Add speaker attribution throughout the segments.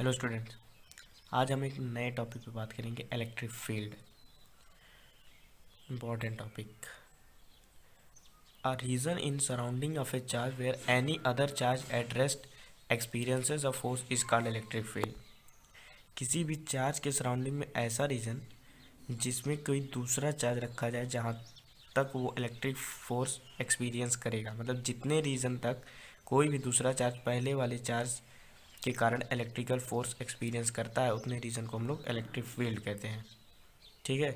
Speaker 1: Hello students, आज हम एक नए टॉपिक पे बात करेंगे। Electric field, important topic. A region in surrounding of a charge where any other charge at rest experiences a force is called electric field. किसी भी चार्ज के सराउंडिंग में ऐसा रीजन जिसमें कोई दूसरा चार्ज रखा जाए जहाँ तक वो इलेक्ट्रिक फोर्स एक्सपीरियंस करेगा, मतलब जितने रीजन तक कोई भी दूसरा चार्ज पहले वाले चार्ज के कारण इलेक्ट्रिकल फोर्स एक्सपीरियंस करता है, उतने रीजन को हम लोग इलेक्ट्रिक फील्ड कहते हैं। ठीक है।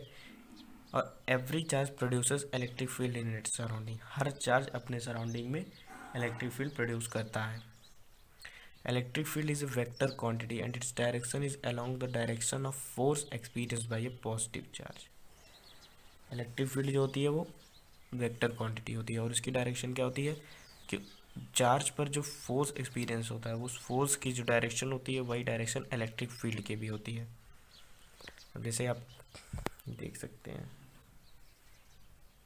Speaker 1: और every charge produces electric field in its surrounding. Her charge अपने सराउंडिंग में इलेक्ट्रिक फील्ड प्रोड्यूस करता है। Electric field is a vector quantity and its direction is along the direction of force experience by A positive charge. Electric field जो होती है वो vector quantity होती है और उसकी डायरेक्शन क्या होती है कि चार्ज पर जो फोर्स एक्सपीरियंस होता है उस फोर्स की जो डायरेक्शन होती है वही डायरेक्शन इलेक्ट्रिक फील्ड की भी होती है। अब जैसे आप देख सकते हैं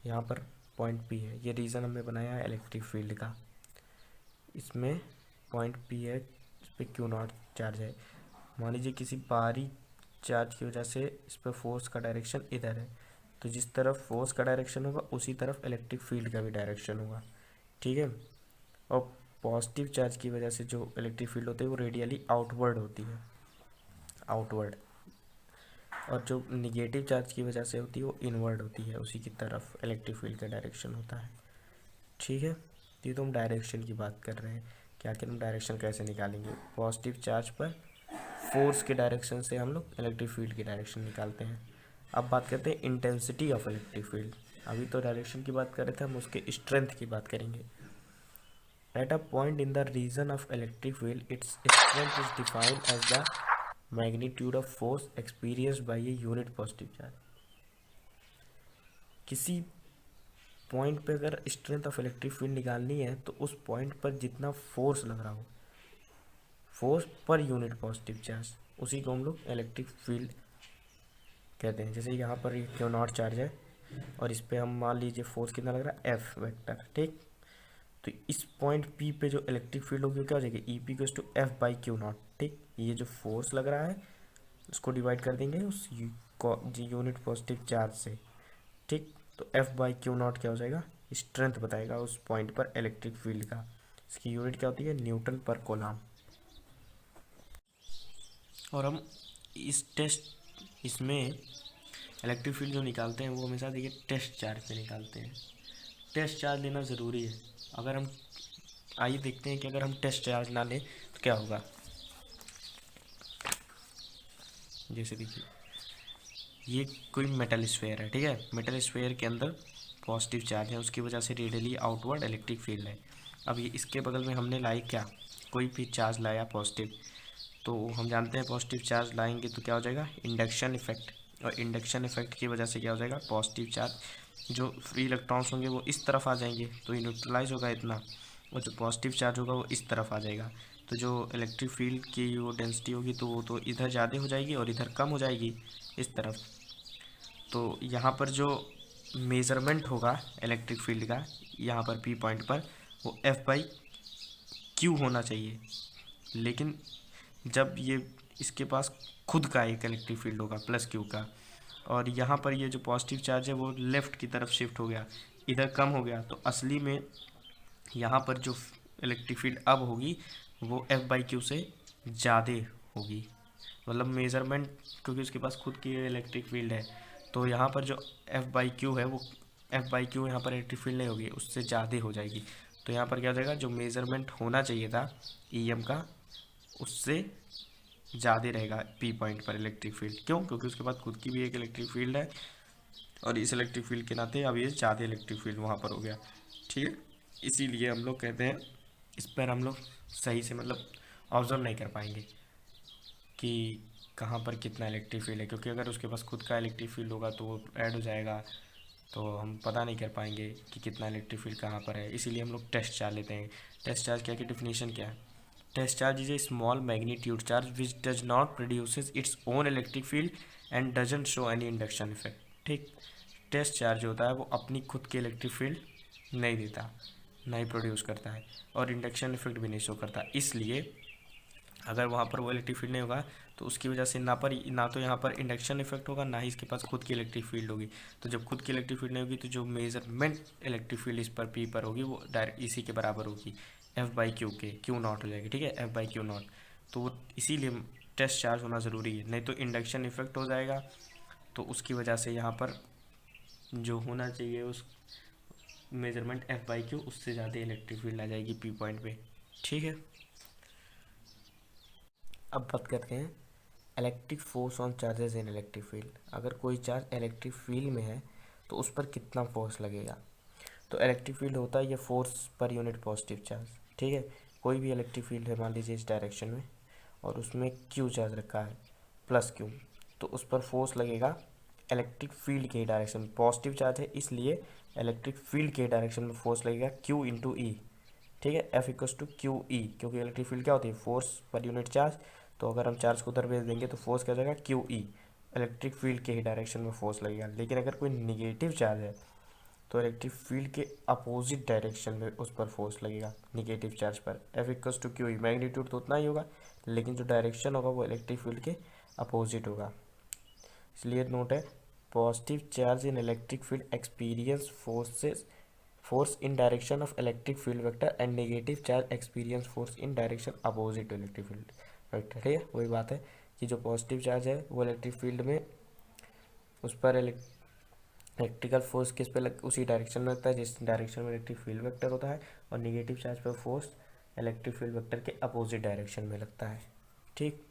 Speaker 1: यहाँ पर पॉइंट पी है, ये रीज़न हमने बनाया है इलेक्ट्रिक फील्ड का। इसमें पॉइंट पी है, इस पर क्यू नॉट चार्ज है। मान लीजिए किसी बाहरी चार्ज की वजह से इस पर फोर्स का डायरेक्शन इधर है, तो जिस तरफ फोर्स का डायरेक्शन होगा उसी तरफ इलेक्ट्रिक फील्ड का भी डायरेक्शन होगा। ठीक है। और पॉजिटिव चार्ज की वजह से जो इलेक्ट्रिक फील्ड होती है वो रेडियली आउटवर्ड होती है, आउटवर्ड। और जो निगेटिव चार्ज की वजह से होती है वो इनवर्ड होती है, उसी की तरफ इलेक्ट्रिक फील्ड का डायरेक्शन होता है। ठीक है। ये तो हम डायरेक्शन की बात कर रहे हैं कि आखिर हम डायरेक्शन कैसे निकालेंगे। पॉजिटिव चार्ज पर फोर्स के डायरेक्शन से हम लोग इलेक्ट्रिक फील्ड की डायरेक्शन निकालते हैं। अब बात करते हैं इंटेंसिटी ऑफ इलेक्ट्रिक फील्ड। अभी तो डायरेक्शन की बात कर रहे थे, हम उसके स्ट्रेंथ की बात करेंगे। At a point in the region of electric field its strength is defined as the magnitude of force experienced by a unit positive charge. किसी पॉइंट पे अगर स्ट्रेंथ ऑफ इलेक्ट्रिक फील्ड निकालनी है तो उस पॉइंट पर जितना फोर्स लग रहा हो, force per unit positive charge, उसी को हम लोग इलेक्ट्रिक फील्ड कहते हैं। जैसे यहाँ पर क्यू नॉट चार्ज है और इस पर हम मान लीजिए फोर्स कितना लग रहा है, एफ वेक्टर। ठीक। तो इस पॉइंट पी पे जो इलेक्ट्रिक फील्ड होगी क्या हो जाएगी, E P equals to F by Q naught. ठीक। ये जो फोर्स लग रहा है उसको डिवाइड कर देंगे उस यूनिट पॉजिटिव चार्ज से। ठीक। तो एफ बाई क्यू नॉट क्या हो जाएगा, स्ट्रेंथ बताएगा उस पॉइंट पर इलेक्ट्रिक फील्ड का। इसकी यूनिट क्या होती है, न्यूटन पर कोलॉम। और हम इस टेस्ट इसमें इलेक्ट्रिक फील्ड जो निकालते हैं वो हमेशा देखिए टेस्ट चार्ज पे निकालते हैं। टेस्ट चार्ज लेना ज़रूरी है। अगर हम आइए देखते हैं कि अगर हम टेस्ट चार्ज ना लें तो क्या होगा। जैसे देखिए ये कोई मेटल स्फेयर है। ठीक है। मेटल स्फेयर के अंदर पॉजिटिव चार्ज है, उसकी वजह से रेडियली आउटवर्ड इलेक्ट्रिक फील्ड है। अब ये इसके बगल में हमने लाई क्या, कोई भी चार्ज लाया पॉजिटिव, तो हम जानते हैं पॉजिटिव चार्ज लाएंगे तो क्या हो जाएगा, इंडक्शन इफेक्ट। और इंडक्शन इफेक्ट की वजह से क्या हो जाएगा, पॉजिटिव चार्ज जो फ्री इलेक्ट्रॉन्स होंगे वो इस तरफ आ जाएंगे तो ये न्यूट्रलाइज होगा इतना, और जो पॉजिटिव चार्ज होगा वो इस तरफ आ जाएगा। तो जो इलेक्ट्रिक फील्ड की वो डेंसिटी होगी तो वो तो इधर ज़्यादा हो जाएगी और इधर कम हो जाएगी इस तरफ। तो यहाँ पर जो मेज़रमेंट होगा इलेक्ट्रिक फील्ड का यहाँ पर पी पॉइंट पर वो एफ बाई क्यू होना चाहिए। लेकिन जब ये इसके पास खुद का एक इलेक्ट्रिक फील्ड होगा प्लस क्यू का, और यहाँ पर ये जो पॉजिटिव चार्ज है वो लेफ़्ट की तरफ शिफ्ट हो गया, इधर कम हो गया, तो असली में यहाँ पर जो इलेक्ट्रिक फील्ड अब होगी वो एफ बाई क्यू से ज़्यादा होगी। मतलब मेज़रमेंट, क्योंकि उसके पास खुद की इलेक्ट्रिक फील्ड है तो यहाँ पर जो एफ बाई क्यू है वो एफ बाई क्यू यहाँ पर इलेक्ट्रिक फील्ड नहीं होगी, उससे ज़्यादा हो जाएगी। तो यहाँ पर क्या हो जाएगा, जो मेज़रमेंट होना चाहिए था ई एम का उससे ज़्यादा रहेगा पी पॉइंट पर इलेक्ट्रिक फील्ड। क्यों, क्योंकि उसके पास खुद की भी एक इलेक्ट्रिक फील्ड है और इस इलेक्ट्रिक फील्ड के नाते अब ये ज़्यादा इलेक्ट्रिक फील्ड वहाँ पर हो गया। ठीक है। इसीलिए हम लोग कहते हैं इस पर हम लोग सही से मतलब ऑब्जर्व नहीं कर पाएंगे कि कहाँ पर कितना इलेक्ट्रिक फील्ड है, क्योंकि अगर उसके पास खुद का इलेक्ट्रिक फील्ड होगा तो वो ऐड हो जाएगा, तो हम पता नहीं कर पाएंगे कि कितना इलेक्ट्रिक फील्ड कहाँ पर है। इसीलिए हम लोग टेस्ट चार्ज लेते हैं। टेस्ट चार्ज क्या की डेफिनेशन क्या है, test charge is a small magnitude charge which does not produces its own electric field and doesn't show any induction effect. ठीक। टेस्ट चार्ज होता है वो अपनी खुद की इलेक्ट्रिक फील्ड नहीं देता, नहीं प्रोड्यूस करता है और इंडक्शन इफेक्ट भी नहीं शो करता। इसलिए अगर वहाँ पर वो इलेक्ट्रिक फील्ड नहीं होगा तो उसकी वजह से ना तो यहाँ पर इंडक्शन इफेक्ट होगा, ना ही इसके पास खुद की इलेक्ट्रिक फील्ड होगी। तो जब खुद की इलेक्ट्रिक फील्ड नहीं होगी तो जो मेजरमेंट इलेक्ट्रिक फील्ड इस पर पी पर होगी वो डायरेक्ट इसी के बराबर होगी, एफ बाई क्यू के, क्यू नॉट हो जाएगी, ठीक है, एफ बाई क्यू नॉट। तो वो इसीलिए टेस्ट चार्ज होना ज़रूरी है, नहीं तो इंडक्शन इफेक्ट हो जाएगा। तो उसकी वजह से यहाँ पर जो होना चाहिए उस मेजरमेंट एफ बाई क्यू, उससे ज़्यादा इलेक्ट्रिक फील्ड आ जाएगी पी पॉइंट पे, ठीक है। अब बात करते हैं electric force on charges in electric field. अगर कोई चार्ज इलेक्ट्रिक फील्ड में है तो उस पर कितना फोर्स लगेगा। तो इलेक्ट्रिक फील्ड होता है ये force per unit positive charge, ठीक है। कोई भी इलेक्ट्रिक फील्ड है मान लीजिए इस डायरेक्शन में, और उसमें क्यू चार्ज रखा है प्लस क्यू, तो उस पर फोर्स लगेगा इलेक्ट्रिक फील्ड के डायरेक्शन में। पॉजिटिव चार्ज है इसलिए इलेक्ट्रिक फील्ड के डायरेक्शन में फोर्स लगेगा क्यू इंटू ई, ठीक है, F equals to Q E, क्योंकि इलेक्ट्रिक फील्ड क्या होती है, फोर्स पर यूनिट चार्ज। तो अगर हम चार्ज को उधर भेज देंगे तो फोर्स क्या हो जाएगा, क्यू ई, इलेक्ट्रिक फील्ड के ही डायरेक्शन में फोर्स लगेगा। लेकिन अगर कोई निगेटिव चार्ज है तो इलेक्ट्रिक फील्ड के अपोजिट डायरेक्शन में उस पर फोर्स लगेगा निगेटिव चार्ज पर, F equals to Q E. Magnitude तो उतना ही होगा लेकिन जो डायरेक्शन होगा वो इलेक्ट्रिक फील्ड के अपोजिट होगा। इसलिए नोट है, positive charge in electric field experience force in direction of electric field vector and negative charge experience force in direction opposite to electric field vector, ठीक है। वही बात है कि जो पॉजिटिव चार्ज है वो इलेक्ट्रिक फील्ड में उस पर इलेक्ट्रिकल फोर्स किस पे उसी डायरेक्शन में लगता है जिस डायरेक्शन में इलेक्ट्रिक फील्ड वेक्टर होता है, और निगेटिव चार्ज पर फोर्स इलेक्ट्रिक फील्ड वेक्टर के अपोजिट डायरेक्शन में लगता है, ठीक।